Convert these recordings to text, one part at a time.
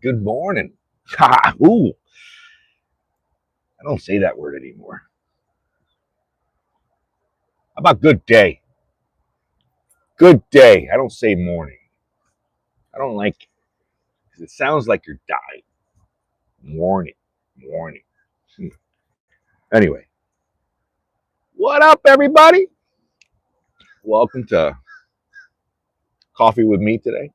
Good morning. Ha, ooh, I don't say that word anymore. How about good day? Good day. I don't say morning. I don't like it 'cause it sounds like you're dying. Morning, morning. Anyway, what up, everybody? Welcome to Coffee with Me today.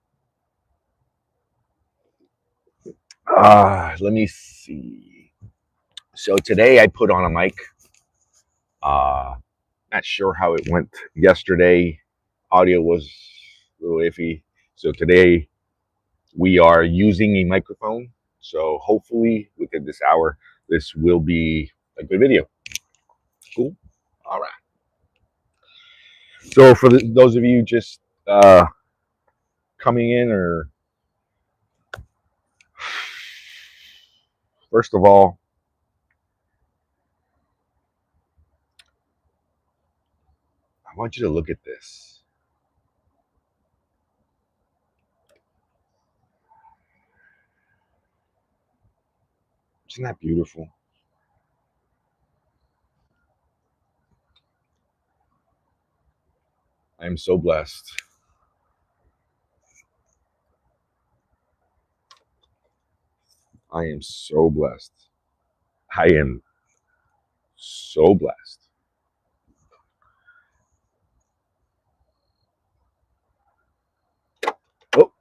Let me see. So today I put on a mic. Uh, Not sure how it went yesterday. Audio was a little iffy. So today we are using a microphone. So hopefully within this hour, this will be a good video. Cool. All right. So for those of you just coming in, or first of all, I want you to look at this. Isn't that beautiful? I am so blessed. I am so blessed. I am so blessed. Oh,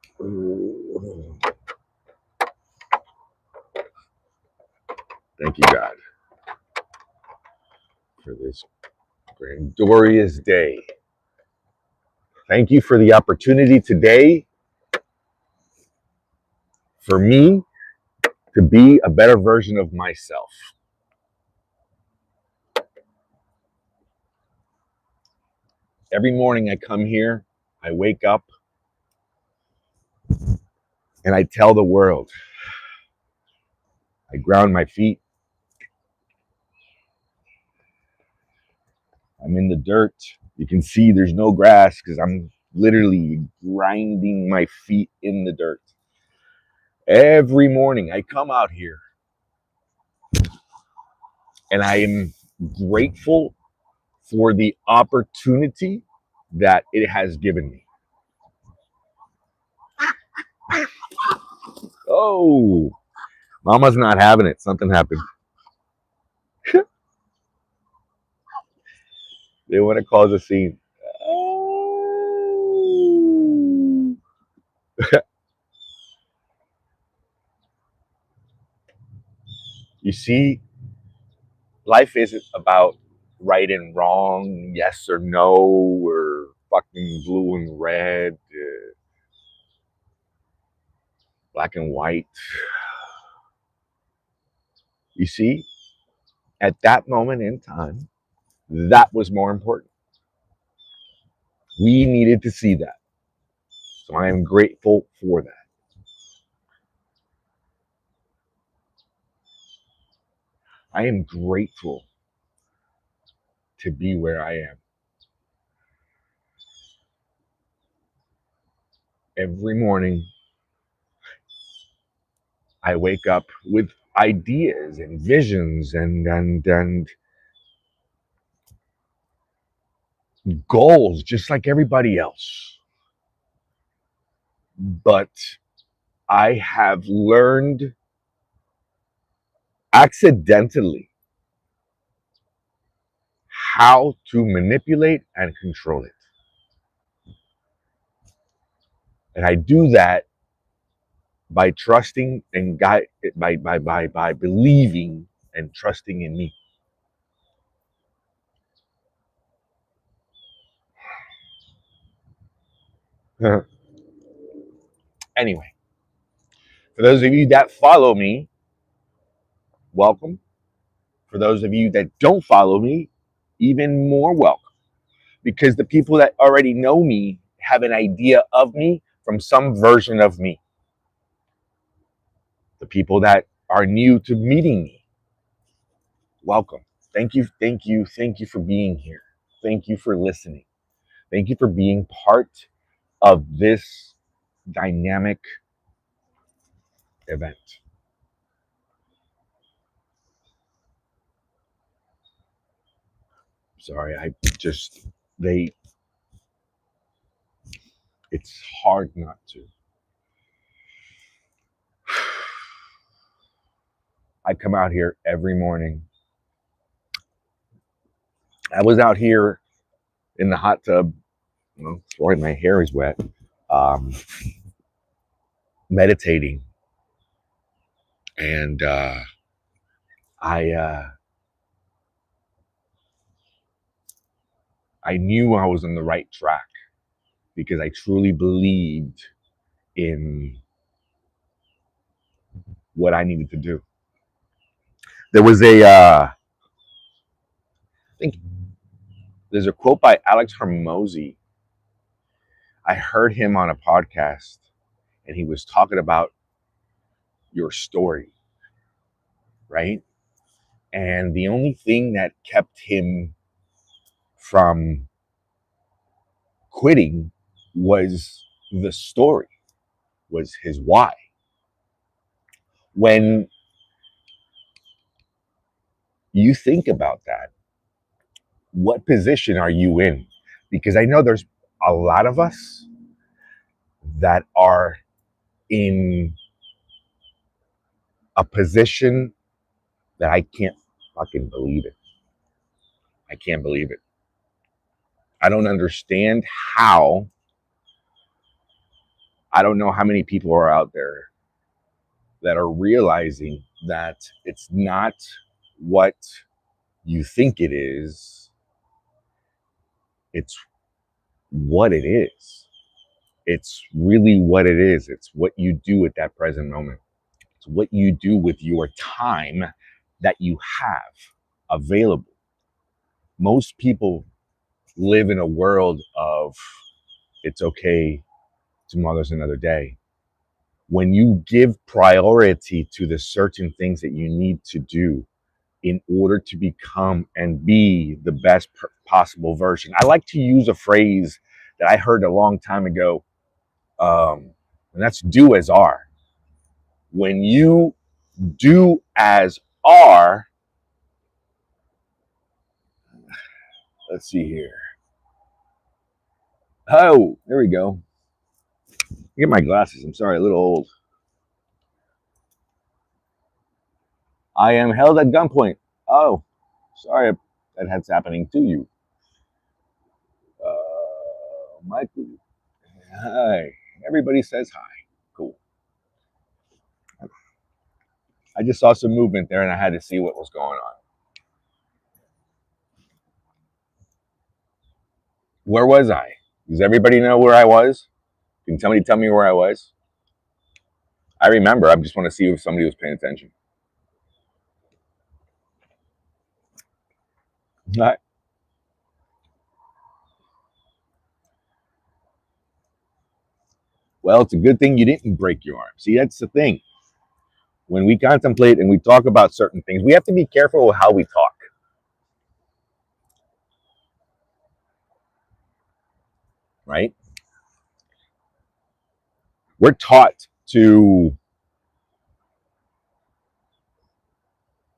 thank you, God, for this grand, glorious day. Thank you for the opportunity today for me to be a better version of myself. Every morning I come here, I wake up, and I tell the world. I ground my feet. I'm in the dirt. You can see there's no grass because I'm literally grinding my feet in the dirt. Every morning I come out here and I am grateful for the opportunity that it has given me. Oh, Mama's not having it. Something happened. They want to cause a scene. Oh. You see, life isn't about right and wrong, yes or no, or fucking blue and red, black and white. You see, at that moment in time, that was more important. We needed to see that. So I am grateful for that. I am grateful to be where I am. Every morning, I wake up with ideas and visions and goals, just like everybody else. But I have learned accidentally how to manipulate and control it. And I do that by trusting and by believing and trusting in me. Anyway, for those of you that follow me, welcome. For those of you that don't follow me, even more welcome. Because the people that already know me have an idea of me from some version of me. The people that are new to meeting me, welcome. Thank you, thank you, thank you for being here. Thank you for listening. Thank you for being part of this dynamic event. Sorry, they, it's hard not to. I come out here every morning. I was out here in the hot tub. Well, sorry, my hair is wet. Um, Meditating, and I I knew I was on the right track because I truly believed in what I needed to do. There was I think there's a quote by Alex Hormozy. I heard him on a podcast, and he was talking about your story, right? And the only thing that kept him from quitting was the story, was his why. When you think about that, what position are you in? Because I know there's a lot of us that are in a position that I can't fucking believe it. I can't believe it. I don't understand how. I don't know how many people are out there that are realizing that it's not what you think it is, it's what it is. It's really what it is. It's what you do at that present moment. It's what you do with your time that you have available. Most people live in a world of it's okay, tomorrow's another day. When you give priority to the certain things that you need to do in order to become and be the best possible version. I like to use a phrase that I heard a long time ago, and that's do as are. When you do as are, let's see here. Oh, there we go. Get my glasses. I'm sorry, a little old. I am held at gunpoint. Oh, sorry that that's happening to you. Michael, hi. Everybody says hi. Cool. I just saw some movement there and I had to see what was going on. Where was I? Does everybody know where I was? Can somebody tell me where I was? I remember. I just want to see if somebody was paying attention. Not. Well, it's a good thing you didn't break your arm. See, that's the thing. When we contemplate and we talk about certain things, we have to be careful with how we talk. Right? We're taught to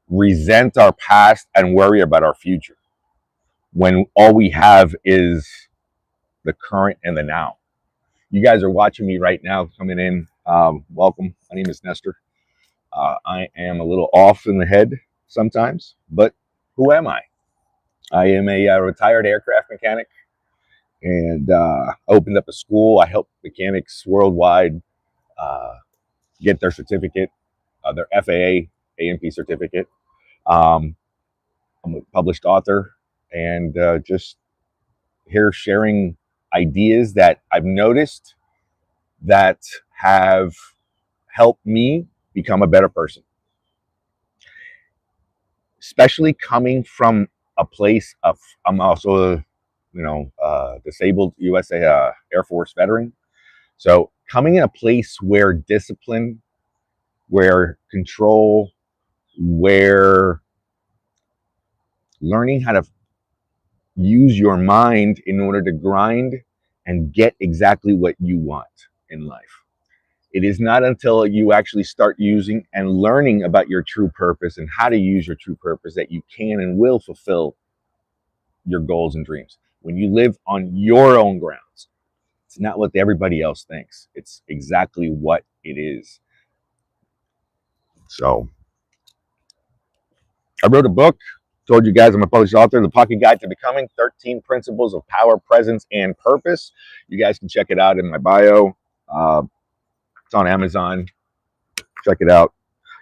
resent our past and worry about our future when all we have is the current and the now. You guys are watching me right now coming in. Welcome. My name is Nestor. I am a little off in the head sometimes, but who am I? I am a retired aircraft mechanic, and opened up a school. I help mechanics worldwide get their certificate, their FAA A&P certificate. I'm a published author, and just here sharing ideas that I've noticed that have helped me become a better person, especially coming from a place of, I'm also a disabled USA Air Force veteran. So coming in a place where discipline, where control, where learning how to use your mind in order to grind and get exactly what you want in life It is not until you actually start using and learning about your true purpose and how to use your true purpose that you can and will fulfill your goals and dreams. When you live on your own grounds, it's not what everybody else thinks. It's exactly what it is. So I wrote a book, told you guys I'm a published author, The Pocket Guide to Becoming 13 Principles of Power, Presence, and Purpose. You guys can check it out in my bio. It's on Amazon. Check it out.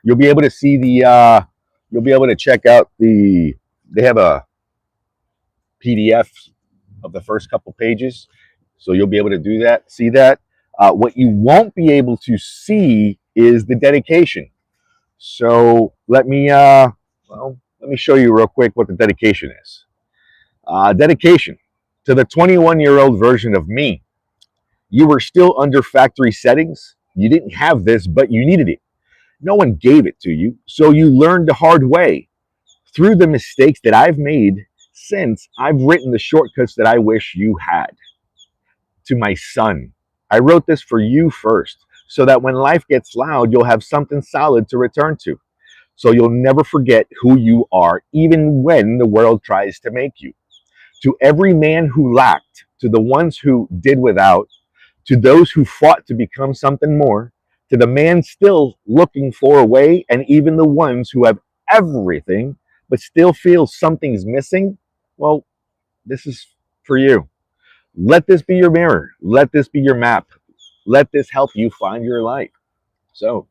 You'll be able to see you'll be able to check out they have a PDF of the first couple pages. So you'll be able to do that, see that. What you won't be able to see is the dedication. So let me show you real quick what the dedication is. Dedication to the 21-year-old version of me. You were still under factory settings. You didn't have this, but you needed it. No one gave it to you, so you learned the hard way. Through the mistakes that I've made since, I've written the shortcuts that I wish you had. To my son, I wrote this for you first, so that when life gets loud, you'll have something solid to return to. So you'll never forget who you are, even when the world tries to make you. To every man who lacked, to the ones who did without, to those who fought to become something more, to the man still looking for a way, and even the ones who have everything but still feel something's missing, well, this is for you. Let this be your mirror. Let this be your map. Let this help you find your light. So,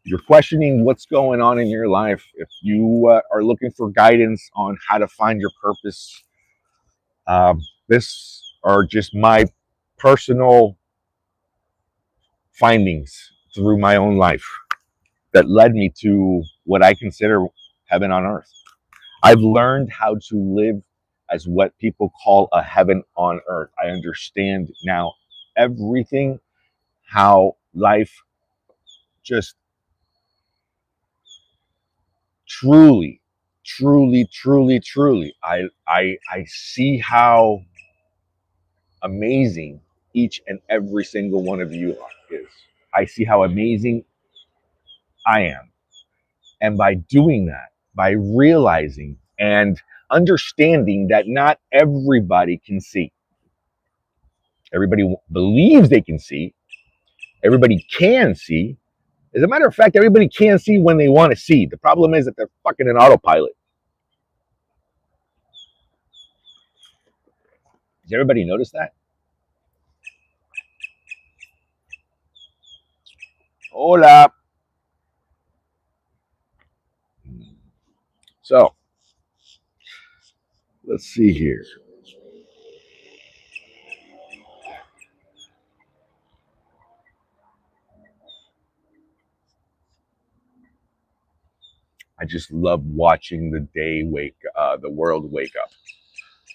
you're questioning what's going on in your life. If you are looking for guidance on how to find your purpose, this are just my personal findings through my own life that led me to what I consider heaven on earth. I've learned how to live as what people call a heaven on earth. I understand now everything, how life just truly, I see how amazing each and every single one of you is. I see how amazing I am. And by doing that, by realizing and understanding that not everybody can see, everybody believes they can see, everybody can see. As a matter of fact, everybody can see when they want to see. The problem is that they're fucking in autopilot. Does everybody notice that? Hola. So, let's see here. I just love watching the world wake up.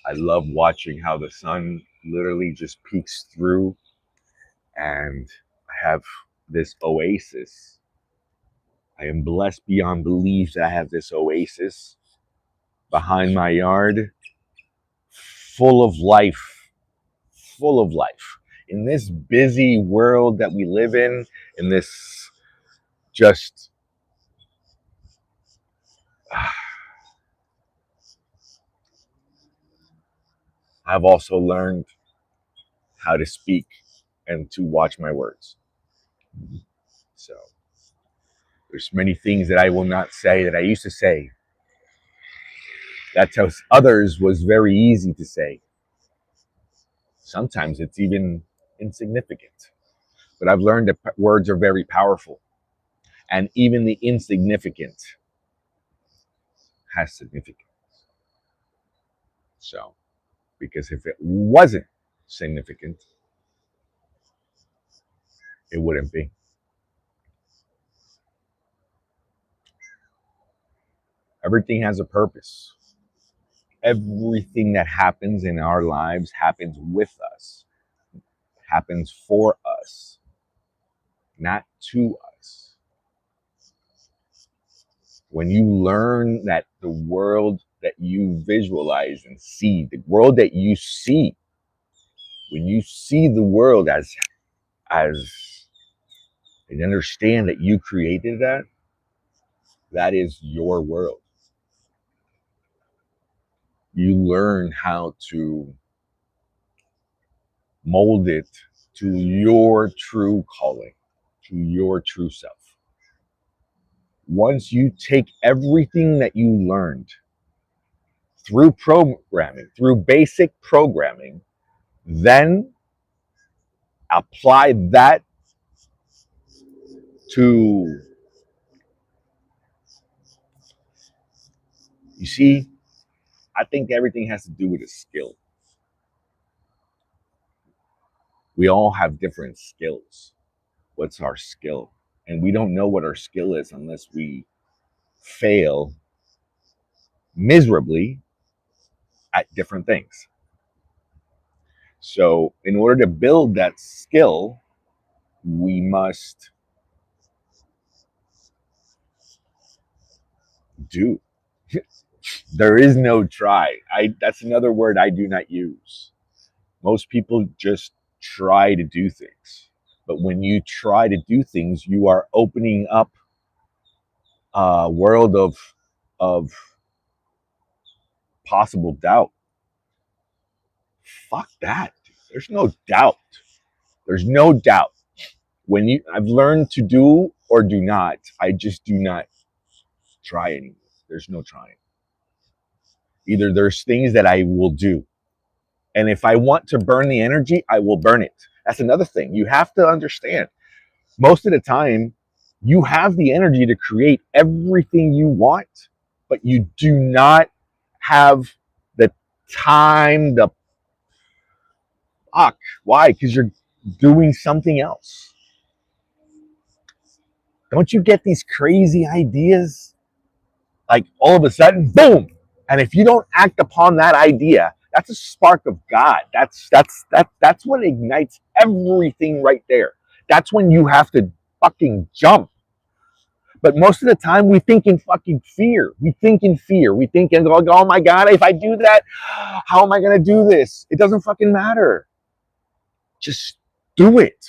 I love watching how the sun literally just peeks through, and I have this oasis. I am blessed beyond belief that I have this oasis behind my yard, full of life, full of life. In this busy world that we live in this just I've also learned how to speak and to watch my words. So there's many things that I will not say that I used to say. That to others was very easy to say. Sometimes it's even insignificant. But I've learned that words are very powerful. And even the insignificant has significance. So, because if it wasn't significant, it wouldn't be. Everything has a purpose. Everything that happens in our lives happens with us, happens for us, not to us. When you learn that the world that you visualize and see, the world that you see, when you see the world as and understand that you created that. That is your world. You learn how to mold it to your true calling, to your true self. Once you take everything that you learned through programming, through basic programming, then apply that to, you see, I think everything has to do with a skill. We all have different skills. What's our skill? And we don't know what our skill is unless we fail miserably at different things. So, in order to build that skill, we must do. There is no try. That's another word I do not use. Most people just try to do things. But when you try to do things, you are opening up a world of possible doubt. Fuck that. There's no doubt. There's no doubt. I've learned to do or do not, I just do not try anymore. There's no trying. Either there's things that I will do. And if I want to burn the energy, I will burn it. That's another thing. You have to understand. Most of the time, you have the energy to create everything you want, but you do not have the time, the fuck. Why? Because you're doing something else. Don't you get these crazy ideas? Like all of a sudden, boom. And if you don't act upon that idea, that's a spark of God. That's what ignites everything right there. That's when you have to fucking jump. But most of the time, we think in fucking fear. We think in fear. We think, oh my God, if I do that, how am I going to do this? It doesn't fucking matter. Just do it.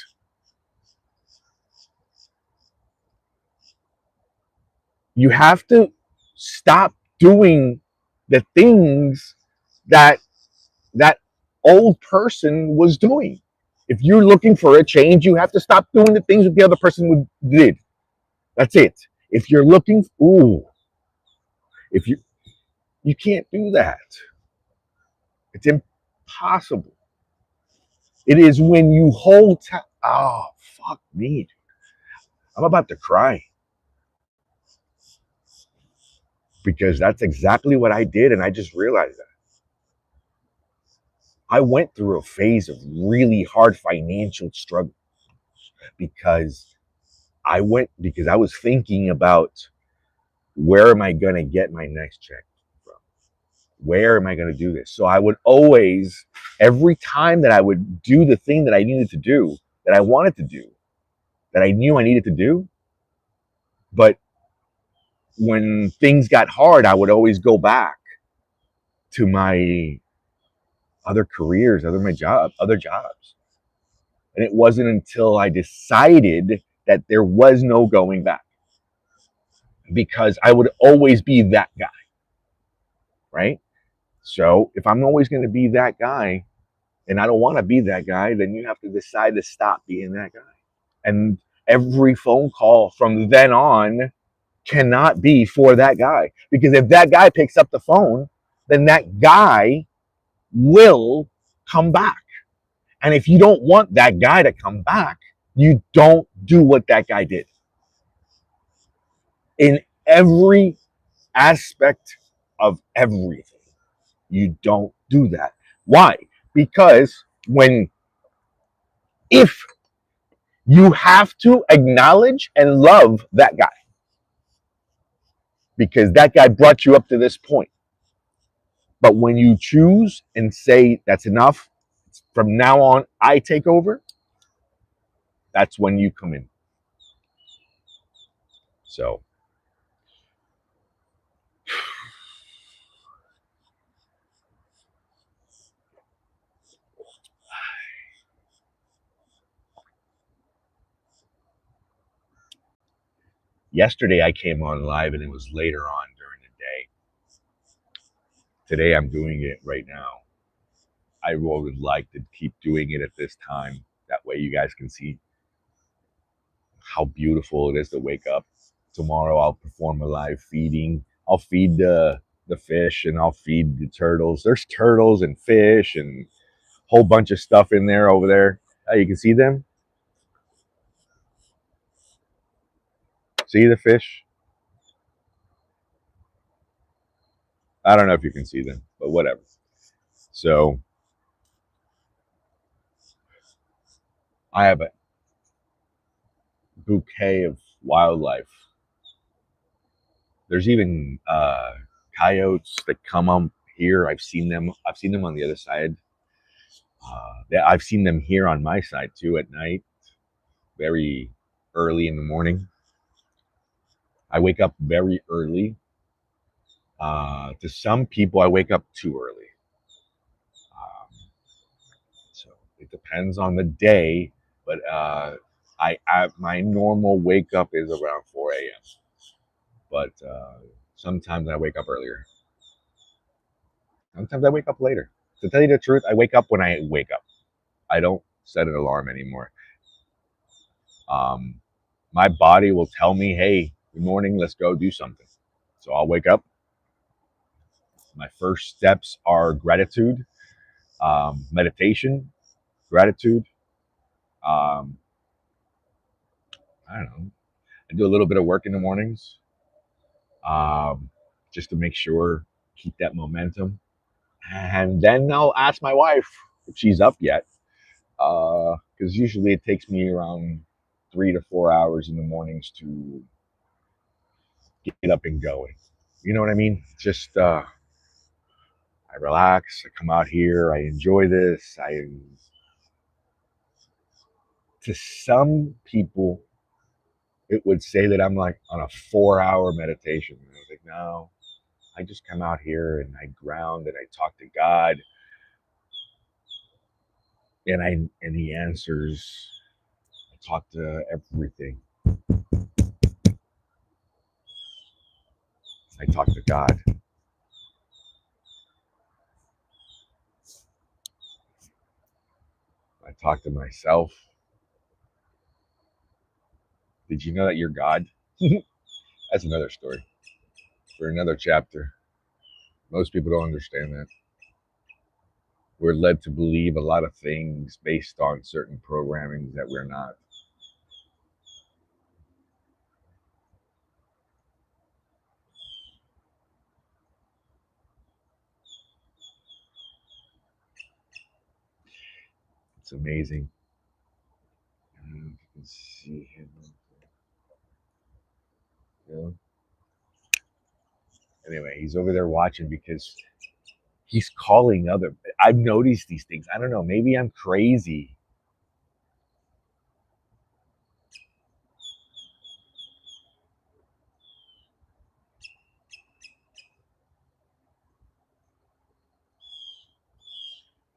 You have to stop doing the things that that old person was doing. If you're looking for a change, you have to stop doing the things that the other person did. That's it. If you're looking, if you can't do that. It's impossible. It is when you hold oh, fuck me. I'm about to cry. Because that's exactly what I did, and I just realized that. I went through a phase of really hard financial struggle because I was thinking about where am I going to get my next check from? Where am I going to do this? So I would always, every time that I would do the thing that I needed to do, that I wanted to do, that I knew I needed to do, but when things got hard, I would always go back to my other careers, other jobs. And it wasn't until I decided that there was no going back, because I would always be that guy, right? So if I'm always going to be that guy and I don't want to be that guy, then you have to decide to stop being that guy. And every phone call from then on cannot be for that guy, because if that guy picks up the phone, then that guy will come back. And if you don't want that guy to come back, you don't do what that guy did. In every aspect of everything, you don't do that. Why? Because if you have to acknowledge and love that guy, because that guy brought you up to this point. But when you choose and say, that's enough, from now on, I take over, that's when you come in. So, Yesterday I came on live and it was later on during the day. Today I'm doing it right now. I would like to keep doing it at this time. That way you guys can see how beautiful it is to wake up. Tomorrow I'll perform a live feeding. I'll feed the fish and I'll feed the turtles. There's turtles and fish and a whole bunch of stuff in there over there. You can see them. See the fish? I don't know if you can see them, but whatever. So I have a bouquet of wildlife. There's even coyotes that come up here. I've seen them. I've seen them on the other side. I've seen them here on my side too at night, very early in the morning. I wake up very early. To some people, I wake up too early. So it depends on the day, but my normal wake up is around 4 a.m. But sometimes I wake up earlier. Sometimes I wake up later. To tell you the truth, I wake up when I wake up. I don't set an alarm anymore. Um, my body will tell me, "Hey, good morning. Let's go do something." So I'll wake up. My first steps are gratitude, meditation, gratitude. Um, I don't know. I do a little bit of work in the mornings, um, just to make sure keep that momentum. And then I'll ask my wife if she's up yet, because usually it takes me around 3 to 4 hours in the mornings to get up and going. You know what I mean? Just I relax. I come out here. I enjoy this. I To some people, it would say that I'm like on a 4 hour meditation. And I was like, no, I just come out here and I ground and I talk to God, and He answers. I talk to everything. I talk to God. I talk to myself. Did you know that you're God? That's another story for another chapter. Most people don't understand that. We're led to believe a lot of things based on certain programming that we're not. It's amazing. You can see him. You know? Anyway, he's over there watching because he's calling other. I've noticed these things. I don't know. Maybe I'm crazy.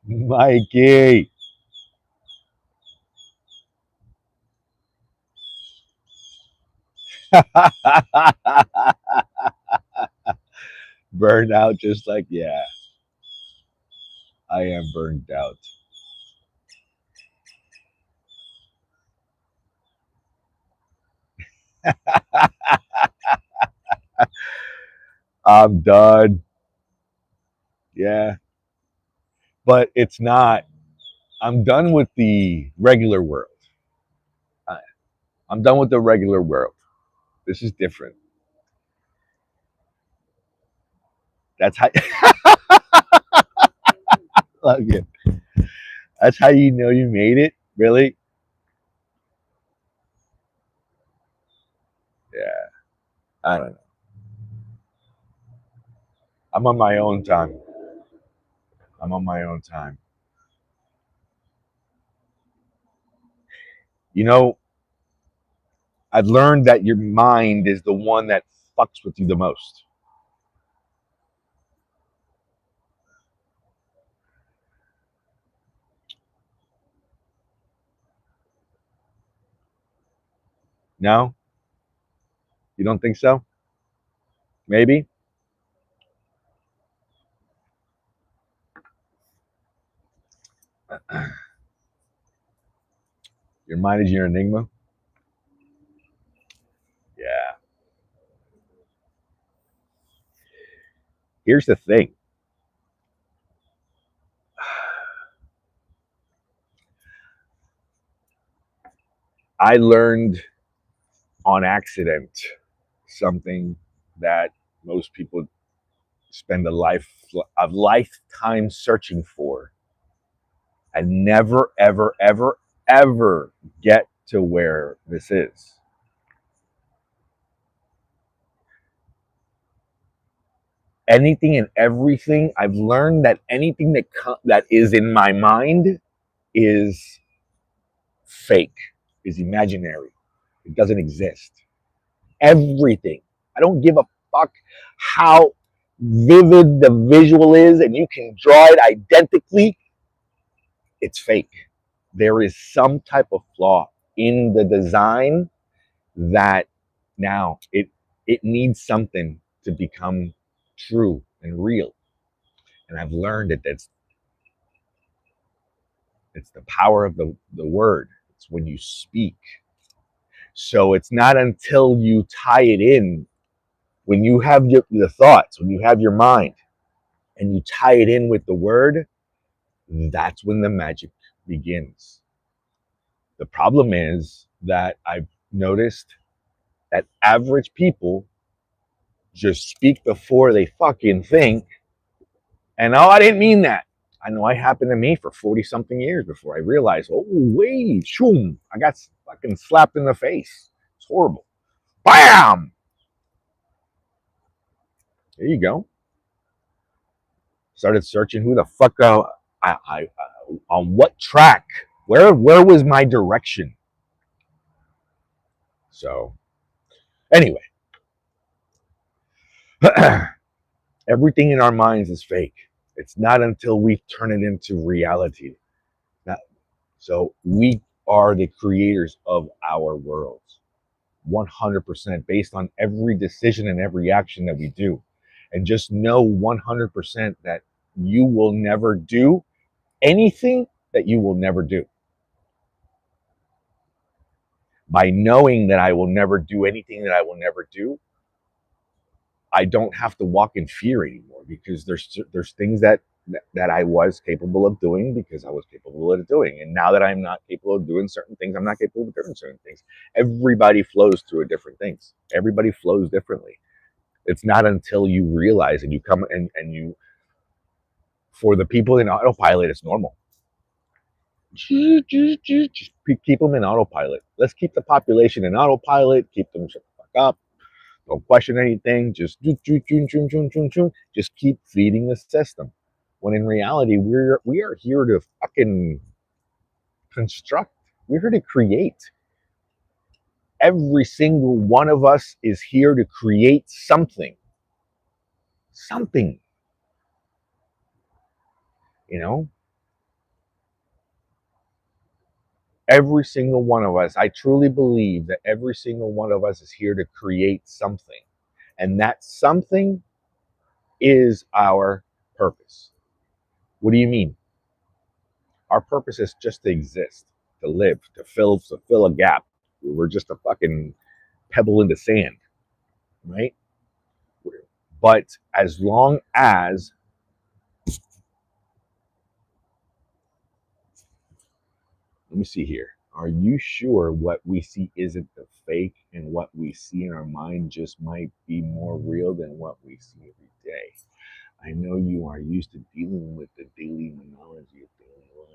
Mikey. Burned out, just like, yeah, I am burned out. I'm done. Yeah. But it's not. I'm done with the regular world. I- I'm done with the regular world. This is different. That's how. Okay. That's how you know you made it. Really? Yeah. I don't know. I'm on my own time. I'm on my own time. You know, I've learned that your mind is the one that fucks with you the most. No? You don't think so? Maybe? Your mind is your enigma? Yeah. Here's the thing. I learned on accident something that most people spend a lifetime searching for and never ever ever ever get to where this is. Anything and everything I've learned that anything that is in my mind is fake, is imaginary. It doesn't exist. Everything. I don't give a fuck how vivid the visual is and you can draw it identically. It's fake. There is some type of flaw in the design that now it needs something to become true and real. And I've learned that it's the power of the word. It's when you speak. So it's not until you tie it in, when you have the thoughts, when you have your mind, and you tie it in with the word, that's when the magic begins. The problem is that I've noticed that average people just speak before they fucking think. And oh, I didn't mean that. I know it happened to me for 40 something years before I realized, oh, wait, shoom, I got fucking slapped in the face. It's horrible. Bam! There you go. Started searching who the fuck I on what track? Where was my direction? So anyway, everything in our minds is fake. It's not until we turn it into reality. Not, so we are the creators of our worlds, 100% based on every decision and every action that we do. And just know 100% that you will never do anything that you will never do. By knowing that I will never do anything that I will never do, I don't have to walk in fear anymore because there's things that I was capable of doing because I was capable of doing. And now that I'm not capable of doing certain things, I'm not capable of doing certain things. Everybody flows through different things. Everybody flows differently. It's not until you realize and you come and you, for the people in autopilot, it's normal. Just keep them in autopilot. Let's keep the population in autopilot, keep them shut the fuck up. Don't question anything. Just keep feeding the system. When in reality, we are here to fucking construct. We're here to create. Every single one of us is here to create something. Something. You know? Every single one of us, I truly believe that every single one of us is here to create something. And that something is our purpose. What do you mean? Our purpose is just to exist, to live, to fill a gap. We're just a fucking pebble in the sand, right? But as long as, let me see here. Are you sure what we see isn't the fake and what we see in our mind just might be more real than what we see every day? I know you are used to dealing with the daily monology of daily life.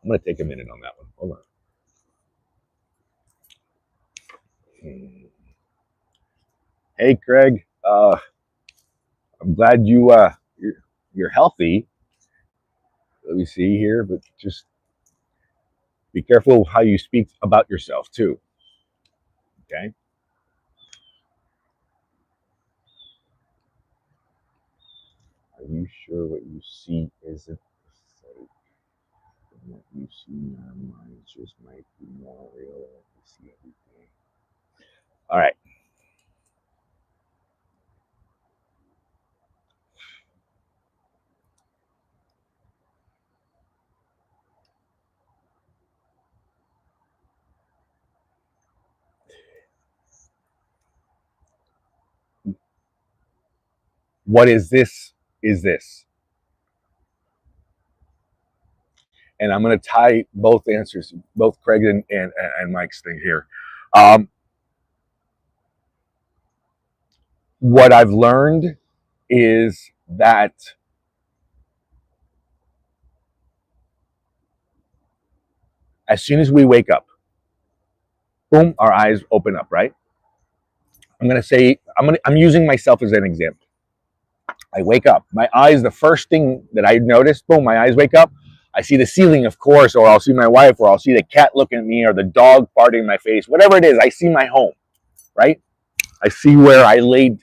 I'm going to take a minute on that one. Hold on. Hey, Craig. I'm glad you're healthy. Let me see here, but just be careful how you speak about yourself too. Okay. Are you sure what you see isn't fake? What you see in our minds just might be more real than what you see every day. All right. What is this? Is this? And I'm going to tie both answers, both Craig and Mike's thing here. What I've learned is that as soon as we wake up, boom, our eyes open up, right? I'm going to say, I'm using myself as an example. I wake up, my eyes, the first thing that I notice, boom, my eyes wake up. I see the ceiling, of course, or I'll see my wife, or I'll see the cat looking at me, or the dog farting in my face, whatever it is. I see my home, right? I see where I laid,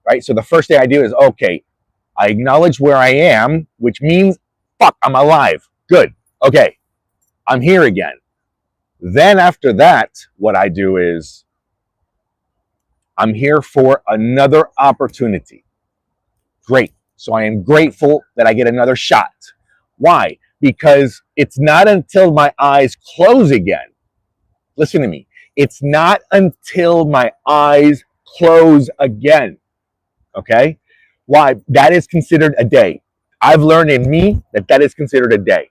right? So the first thing I do is, okay, I acknowledge where I am, which means, fuck, I'm alive. Good. Okay, I'm here again. Then after that, what I do is, I'm here for another opportunity. Great. So I am grateful that I get another shot. Why? Because it's not until my eyes close again. Listen to me. It's not until my eyes close again. Okay? Why? That is considered a day. I've learned in me that that is considered a day.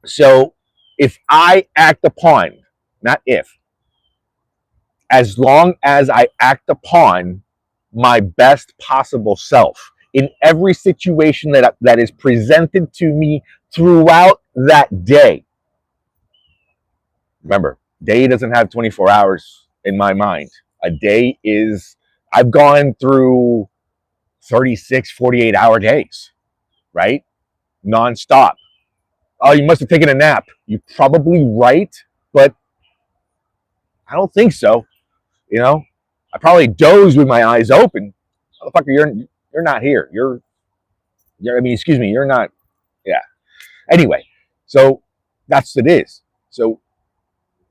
So if I act upon, not if, as long as I act upon my best possible self in every situation that is presented to me throughout that day. Remember, day doesn't have 24 hours in my mind. A day is, I've gone through 36, 48-hour days, right? Nonstop. Oh, you must have taken a nap. You're probably right, but I don't think so. You know, I probably dozed with my eyes open. Motherfucker, you're not here. I mean, excuse me, you're not. Yeah. Anyway, so that's what it is. So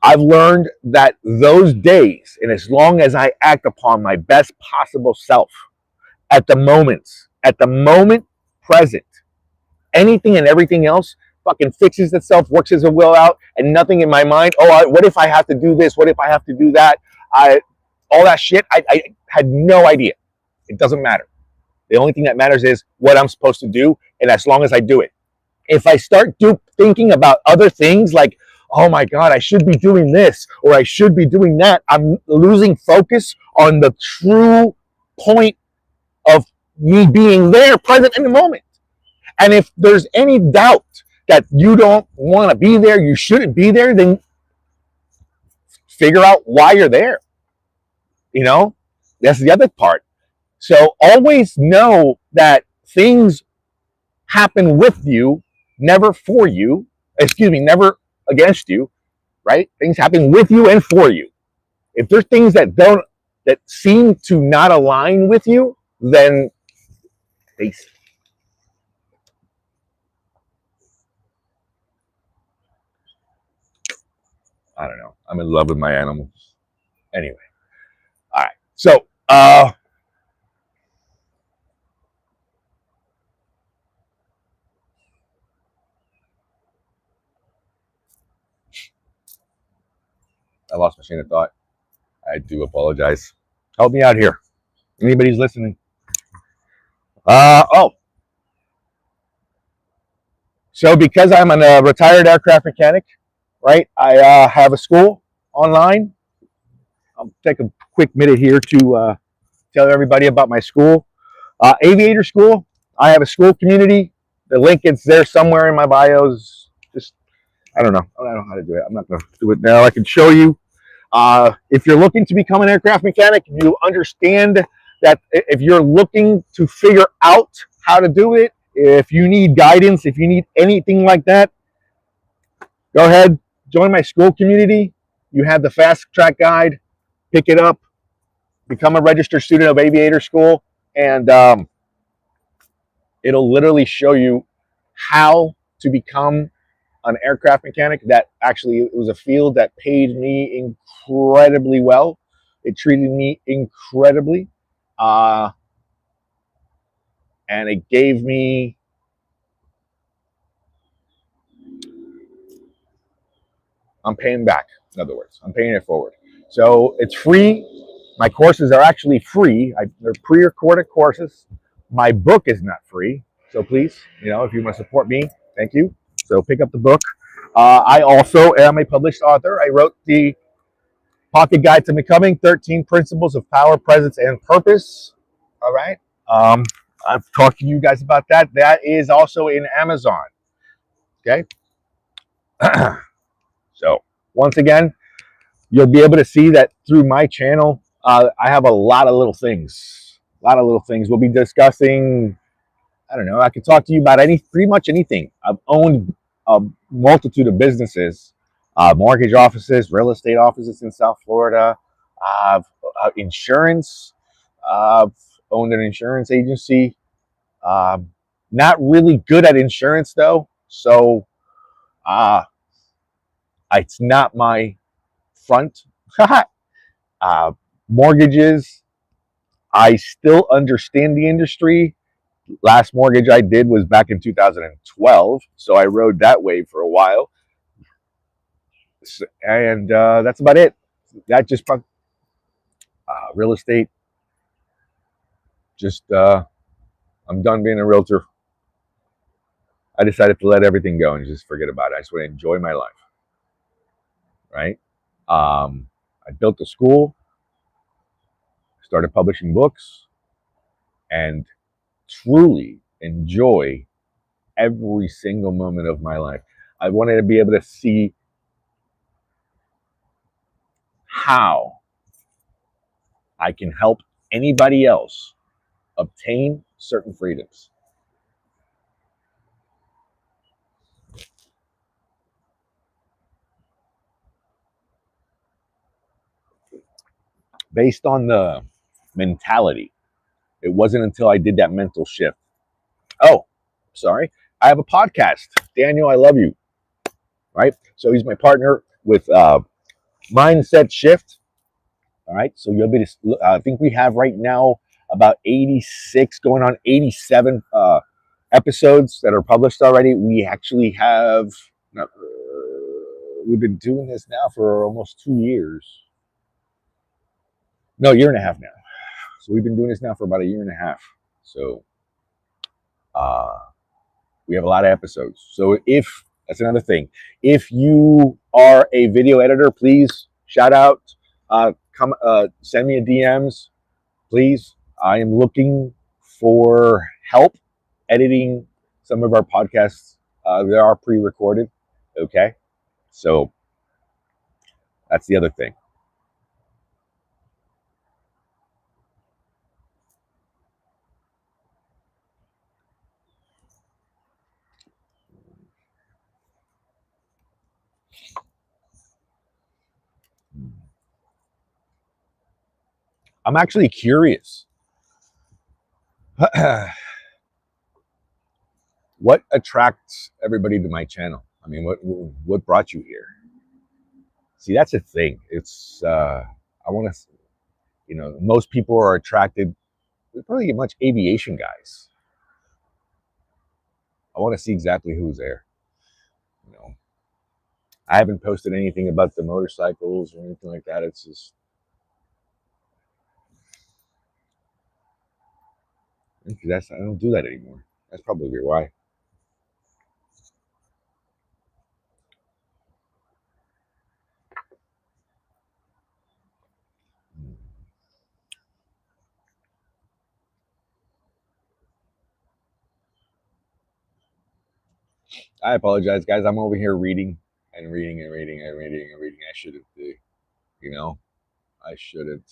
I've learned that those days, and as long as I act upon my best possible self at the moment present, anything and everything else fucking fixes itself, works as a will out, and nothing in my mind. Oh, what if I have to do this? What if I have to do that? All that shit, I had no idea. It doesn't matter. The only thing that matters is what I'm supposed to do, and as long as I do it. If I start thinking about other things like, oh my God, I should be doing this or I should be doing that, I'm losing focus on the true point of me being there, present in the moment. And if there's any doubt that you don't want to be there, you shouldn't be there, then figure out why you're there. You know, that's the other part. So always know that things happen with you, never for you. Excuse me, never against you, right? Things happen with you and for you. If there's things that seem to not align with you, then they. I don't know. I'm in love with my animals. Anyway, all right. So, I lost my chain of thought. I do apologize. Help me out here. Anybody's listening? Oh. So because I'm a retired aircraft mechanic, right? I have a school online. I'll take a quick minute here to tell everybody about my school. Aviator School. I have a school community. The link is there somewhere in my bios. Just, I don't know. I don't know how to do it. I'm not going to do it now. I can show you. If you're looking to become an aircraft mechanic, you understand that if you're looking to figure out how to do it, if you need guidance, if you need anything like that, go ahead, join my school community. You have the fast track guide. Pick it up, become a registered student of Aviator School, and it'll literally show you how to become an aircraft mechanic that actually, it was a field that paid me incredibly well. It treated me incredibly. And it gave me, I'm paying back. In other words, I'm paying it forward. So it's free. My courses are actually free. They're pre-recorded courses. My book is not free. So please, if you want to support me, thank you. So pick up the book. I also am a published author. I wrote the Pocket Guide to Becoming 13 Principles of Power, Presence, and Purpose. All right. I've talked to you guys about that. That is also in Amazon. Okay. So once again, you'll be able to see that through my channel. I have a lot of little things. We'll be discussing. I don't know. I can talk to you about pretty much anything. I've owned a multitude of businesses, mortgage offices, real estate offices in South Florida, insurance. I've owned an insurance agency. Not really good at insurance though, so it's not my front. Mortgages, I still understand the industry. Last mortgage I did was back in 2012, so I rode that wave for a while. And that's about it. That just real estate. Just I'm done being a realtor. I decided to let everything go and just forget about it. I just want to enjoy my life. Right? I built a school, started publishing books, and truly enjoy every single moment of my life. I wanted to be able to see how I can help anybody else obtain certain freedoms. Based on the mentality. It wasn't until I did that mental shift. Oh, sorry. I have a podcast. Daniel, I love you. Right? So he's my partner with Mindset Shift. All right. So you'll be, I think we have right now about 86 going on 87 episodes that are published already. We actually have, we've been doing this now for almost 2 years. No, 1.5 years now. So we've been doing this now for about 1.5 years. So we have a lot of episodes. So that's another thing. If you are a video editor, please shout out, send me a DMs, please. I am looking for help editing some of our podcasts. They are pre-recorded. Okay. So that's the other thing. I'm actually curious. What attracts everybody to my channel? I mean, what brought you here? See, that's the thing. It's I want to, most people are attracted. We probably get much aviation guys. I want to see exactly who's there. I haven't posted anything about the motorcycles or anything like that. It's just I don't do that anymore. That's probably why. I apologize, guys. I'm over here reading and reading and reading and reading and reading. I shouldn't do, I shouldn't.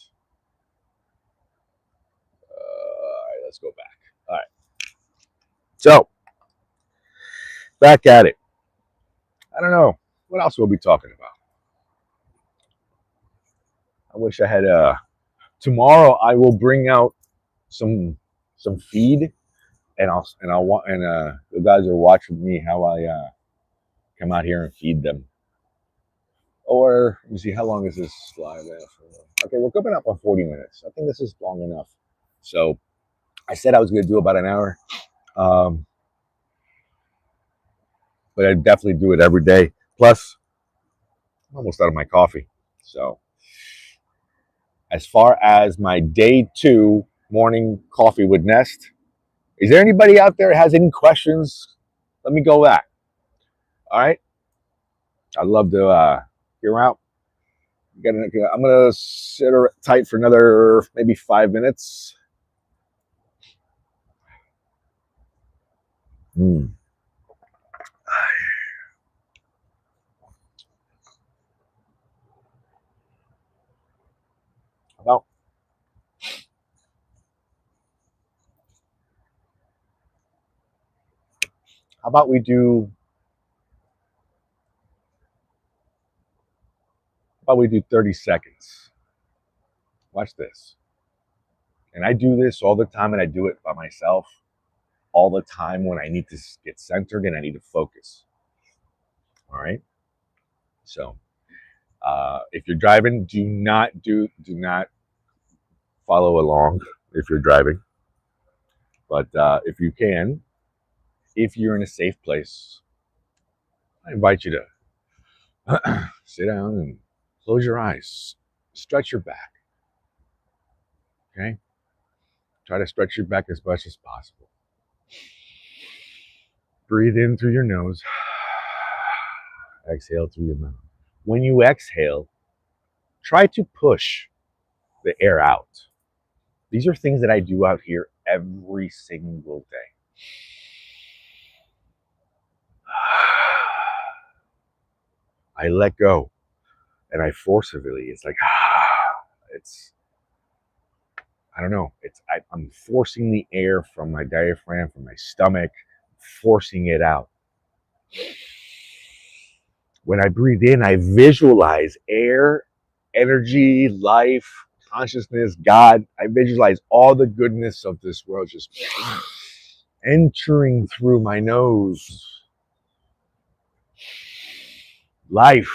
All right, let's go back. All right. So, back at it. I don't know. What else we'll be talking about? I wish I had tomorrow I will bring out some feed and the guys are watching me how I come out here and feed them. Or let me see, how long is this live? Okay, we're coming up on 40 minutes. I think this is long enough. So I said I was going to do about an hour, but I definitely do it every day. Plus, I'm almost out of my coffee. So as far as my day 2 morning coffee with Nest, is there anybody out there that has any questions? Let me go back. All right. I'd love to hear out. I'm gonna sit tight for another maybe 5 minutes. About how about we do 30 seconds. Watch this. And I do this all the time, and I do it by myself all the time when I need to get centered and I need to focus. All right. So if you're driving, do not follow along if you're driving. But if you can, if you're in a safe place, I invite you to sit down and close your eyes, stretch your back. Okay. Try to stretch your back as much as possible. Breathe in through your nose. Exhale through your mouth. When you exhale, try to push the air out. These are things that I do out here every single day. I let go and I forcibly, it's like, I don't know. I'm forcing the air from my diaphragm, from my stomach, forcing it out. When I breathe in, I visualize air, energy, life, consciousness, God. I visualize all the goodness of this world just entering through my nose. Life.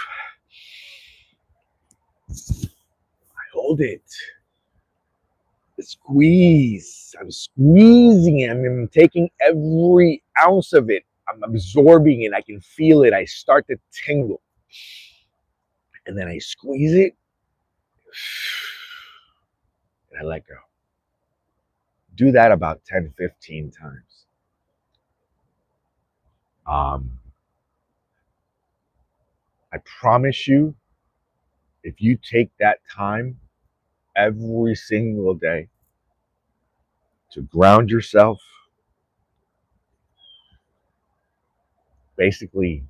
I hold it. Squeeze. I'm squeezing it. I'm taking every ounce of it. I'm absorbing it. I can feel it. I start to tingle. And then I squeeze it. And I let go. Do that about 10, 15 times. I promise you, if you take that time every single day to ground yourself, basically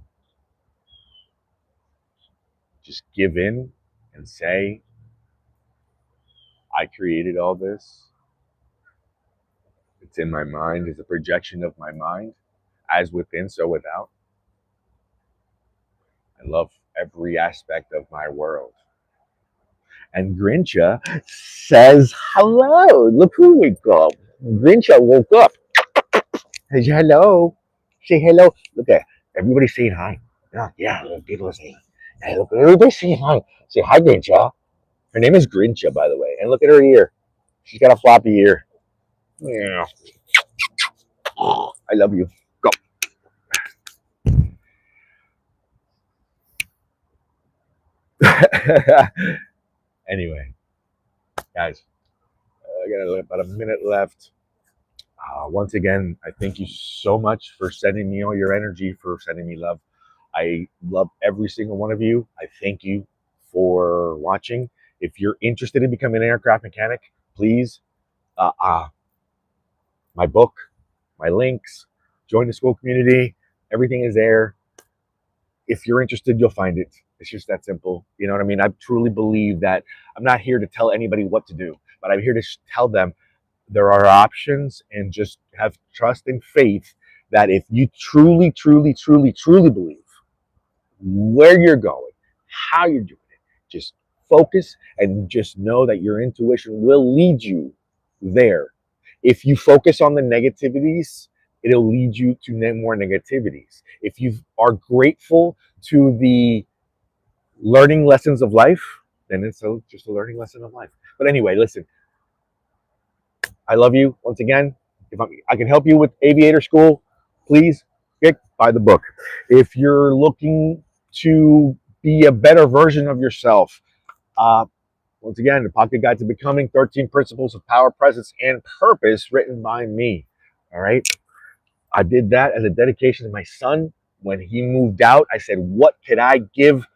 just give in and say, I created all this. It's in my mind. It's a projection of my mind. As within, so without. I love every aspect of my world. And Grincha says hello. Look who we got. Grincha woke up. Hey, hello. Say hello. Look at everybody saying hi. Yeah, look, people are saying, hey, look, everybody saying hi. Say hi, Grincha. Her name is Grincha, by the way. And look at her ear. She's got a floppy ear. Yeah. I love you. Go. Anyway, guys, I got about a minute left. Once again, I thank you so much for sending me all your energy, for sending me love. I love every single one of you. I thank you for watching. If you're interested in becoming an aircraft mechanic, please, my book, my links, join the school community. Everything is there. If you're interested, you'll find it. It's just that simple. You know what I mean? I truly believe that I'm not here to tell anybody what to do, but I'm here to tell them there are options, and just have trust and faith that if you truly, truly, truly, truly believe where you're going, how you're doing it, just focus and just know that your intuition will lead you there. If you focus on the negativities, it'll lead you to more negativities. If you are grateful to the learning lessons of life, then it's just a learning lesson of life. But anyway, listen, I love you once again. If I can help you with aviator school, please buy the book. If you're looking to be a better version of yourself, once again, the Pocket Guide to Becoming 13 Principles of Power, Presence, and Purpose, written by me. All right. I did that as a dedication to my son. When he moved out, I said, what could I give?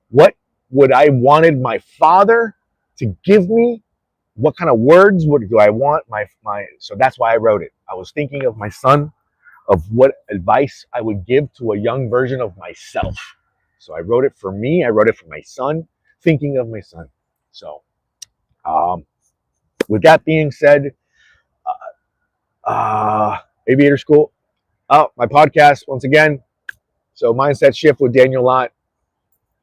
What would I wanted my father to give me? What kind of words do I want my so that's why I wrote it. I was thinking of my son, of what advice I would give to a young version of myself. So I wrote it for me. I wrote it for my son, thinking of my son. So with that being said, aviator school. Oh, my podcast once again. So Mindset Shift with Daniel Lott.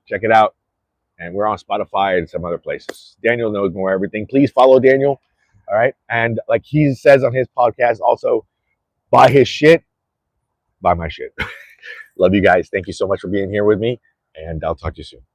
Check it out. And we're on Spotify and some other places. Daniel knows more everything. Please follow Daniel. All right. And like he says on his podcast, also buy his shit, buy my shit. Love you guys. Thank you so much for being here with me. And I'll talk to you soon.